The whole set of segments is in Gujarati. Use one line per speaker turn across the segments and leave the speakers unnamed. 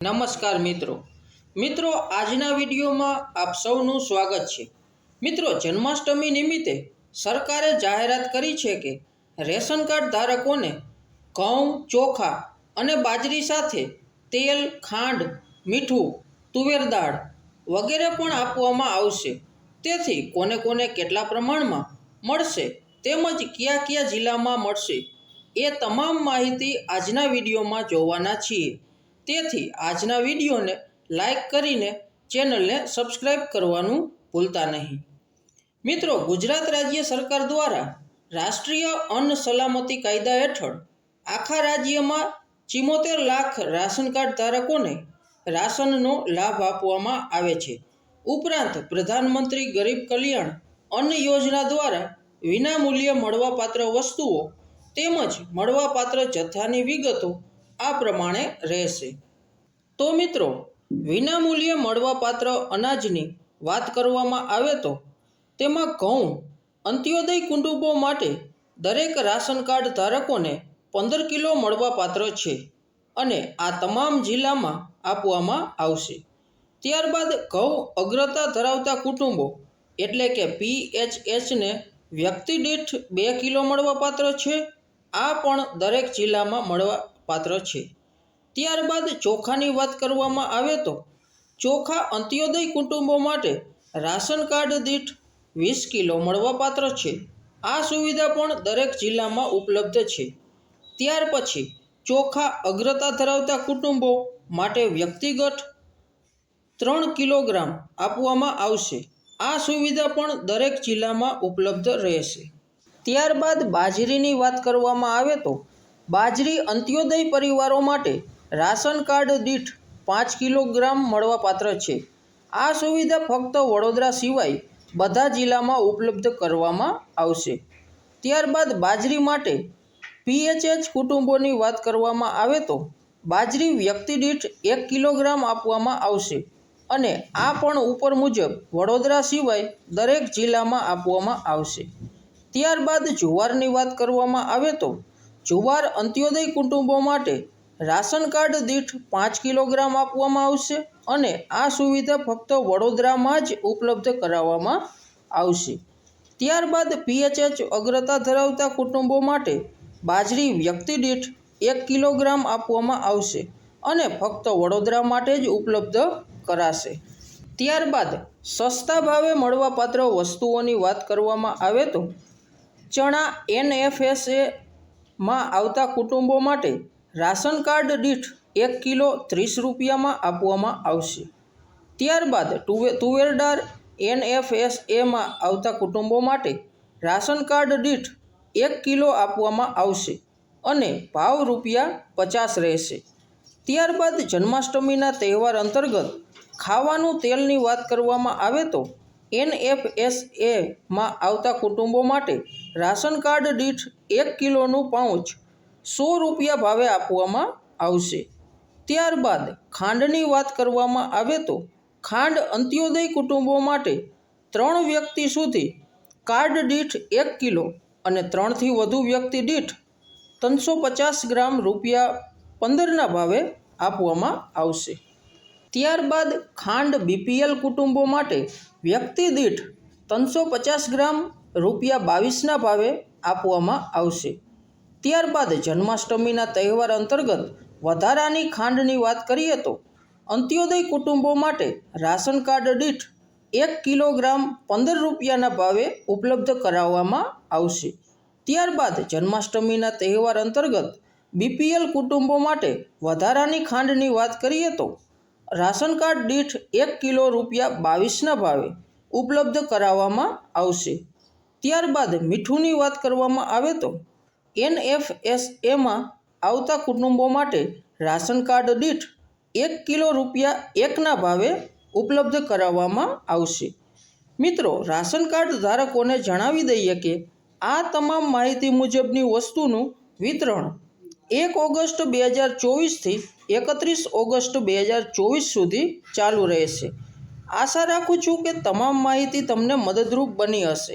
નમસ્કાર મિત્રો આજના વિડીયોમાં આપ સૌનું સ્વાગત છે। મિત્રો, જન્માષ્ટમી નિમિત્તે સરકારે જાહેરાત કરી છે કે રેશન કાર્ડ ધારકોને ઘઉં, ચોખા અને બાજરી સાથે તેલ, ખાંડ, મીઠું, તુવેર દાળ વગેરે પણ આપવામાં આવશે। તેથી કોને કોને કેટલા પ્રમાણમાં મળશે તેમજ કયા કયા જિલ્લામાં મળશે એ તમામ માહિતી આજના વિડીયોમાં જોવાના છીએ। તેથી આજના વિડીયોને લાઈક કરીને ચેનલને સબસ્ક્રાઈબ કરવાનું ભૂલતા નહીં। મિત્રો, ગુજરાત રાજ્ય સરકાર દ્વારા રાષ્ટ્રીય અન્ન સલામતી કાયદા હેઠળ આખા રાજ્યમાં 74 લાખ રાશન કાર્ડ ધારકોને રાશનનો લાભ આપવામાં આવે છે। ઉપરાંત પ્રધાનમંત્રી ગરીબ કલ્યાણ અન્ન યોજના દ્વારા વિનામૂલ્યે મળવાપાત્ર વસ્તુઓ તેમજ મળવાપાત્ર જથ્થાની વિગતો આ પ્રમાણે રહેશે। તો મિત્રો, વિનામૂલ્યે મળવાપાત્ર અનાજની વાત કરવામાં આવે તો તેમાં ઘઉં અંત્યોદય કુટુંબો માટે દરેક રાશન કાર્ડ ધારકોને 15 કિલો મળવાપાત્ર છે અને આ તમામ જિલ્લામાં આપવામાં આવશે। ત્યારબાદ ઘઉં અગ્રતા ધરાવતા કુટુંબો એટલે કે PHHને વ્યક્તિ દીઠ 2 કિલો મળવાપાત્ર છે। આ પણ દરેક જિલ્લામાં મળવાપાત્ર છે। ત્યારબાદ ચોખાની વાત કરવામાં આવે તો ચોખા અંત્યોદય કુટુંબો માટે રાશન કાર્ડ દીઠ 20 કિલો મળવાપાત્ર છે। આ સુવિધા પણ દરેક જિલ્લામાં ઉપલબ્ધ છે। ત્યાર પછી ચોખા અગ્રતા ધરાવતા કુટુંબો માટે વ્યક્તિગત 3 કિલોગ્રામ આપવામાં આવશે। આ સુવિધા પણ દરેક જિલ્લામાં ઉપલબ્ધ રહેશે। ત્યારબાદ બાજરીની વાત કરવામાં આવે તો બાજરી અંત્યોદય પરિવારો માટે રાશન કાર્ડ દીઠ 5 કિલોગ્રામ મળવાપાત્ર છે। આ સુવિધા ફક્ત વડોદરા સિવાય બધા જિલ્લામાં ઉપલબ્ધ કરવામાં આવશે। ત્યારબાદ બાજરી માટે PHH કુટુંબોની વાત કરવામાં આવે તો બાજરી વ્યક્તિ દીઠ 1 કિલોગ્રામ આપવામાં આવશે અને આ પણ ઉપર મુજબ વડોદરા સિવાય દરેક જિલ્લામાં આપવામાં આવશે। ત્યારબાદ જુવારની વાત કરવામાં આવે તો જુવાર અંત્યોદય કુટુંબો માટે રાશન કાર્ડ દીઠ 5 કિલોગ્રામ આપવામાં આવશે અને આ સુવિધા ફક્ત વડોદરામાં જ ઉપલબ્ધ કરાવવામાં આવશે। ત્યારબાદ PHH અગ્રતા ધરાવતા કુટુંબો માટે બાજરી વ્યક્તિ દીઠ 1 કિલોગ્રામ આપવામાં આવશે અને ફક્ત વડોદરા માટે જ ઉપલબ્ધ કરાશે। ત્યારબાદ સસ્તા ભાવે મળવાપાત્ર વસ્તુઓની વાત કરવામાં આવે તો ચણા NFSAમાં આવતા કુટુંબો માટે રાશન કાર્ડ દીઠ 1 કિલો 30 રૂપિયામાં આપવામાં આવશે। ત્યારબાદ તુવેર દાળ NFSAમાં આવતા કુટુંબો માટે રાશન કાર્ડ દીઠ 1 કિલો આપવામાં આવશે અને ભાવ ₹50 રહેશે। ત્યારબાદ જન્માષ્ટમીના તહેવાર અંતર્ગત ખાવાનું તેલની વાત કરવામાં આવે તો NFSAમાં આવતા કુટુંબો માટે રાશન કાર્ડ દીઠ 1 કિલોનું પાઉચ ₹100 ભાવે આપવામાં આવશે। ત્યારબાદ ખાંડની વાત કરવામાં આવે તો ખાંડ અંત્યોદય કુટુંબો માટે 3 વ્યક્તિ સુધી કાર્ડ દીઠ 1 કિલો અને 3 થી વધુ વ્યક્તિ દીઠ 350 ગ્રામ ₹15ના ભાવે આપવામાં આવશે। ત્યારબાદ ખાંડ BPL કુટુંબો માટે વ્યક્તિ દીઠ 350 ગ્રામ ₹22ના ભાવે આપવામાં આવશે। ત્યારબાદ જન્માષ્ટમીના તહેવાર અંતર્ગત વધારાની ખાંડની વાત કરીએ તો અંત્યોદય કુટુંબો માટે રાશન કાર્ડ દીઠ 1 કિલોગ્રામ ₹15ના ભાવે ઉપલબ્ધ કરાવવામાં આવશે। ત્યારબાદ જન્માષ્ટમીના તહેવાર અંતર્ગત BPL કુટુંબો માટે વધારાની ખાંડની વાત કરીએ તો રાશન કાર્ડ દીઠ 1 કિલો ₹22ના ભાવે ઉપલબ્ધ કરાવવામાં આવશે। ત્યારબાદ મીઠુંની વાત કરવામાં આવે તો NFSAમાં આવતા કુટુંબો માટે રાશન કાર્ડ દીઠ 1 કિલો ₹1ના ભાવે ઉપલબ્ધ કરાવવામાં આવશે। મિત્રો, રાશન કાર્ડ ધારકોને જણાવી દઈએ કે આ તમામ માહિતી મુજબની વસ્તુનું વિતરણ 1 ઓગસ્ટ 2024થી 31 ઓગસ્ટ 2024 સુધી ચાલુ રહેશે। આશા રાખું છું કે તમામ માહિતી તમને મદદરૂપ બની હશે।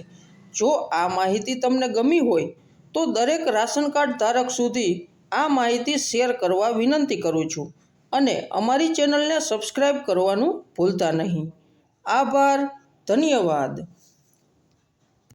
જો આ માહિતી તમને ગમી હોય તો દરેક રાશન કાર્ડ ધારક સુધી આ માહિતી શેર કરવા વિનંતી કરું છું। અને અમારી ચેનલને સબસ્ક્રાઈબ કરવાનું ભૂલતા નહીં. આભાર. ધન્યવાદ.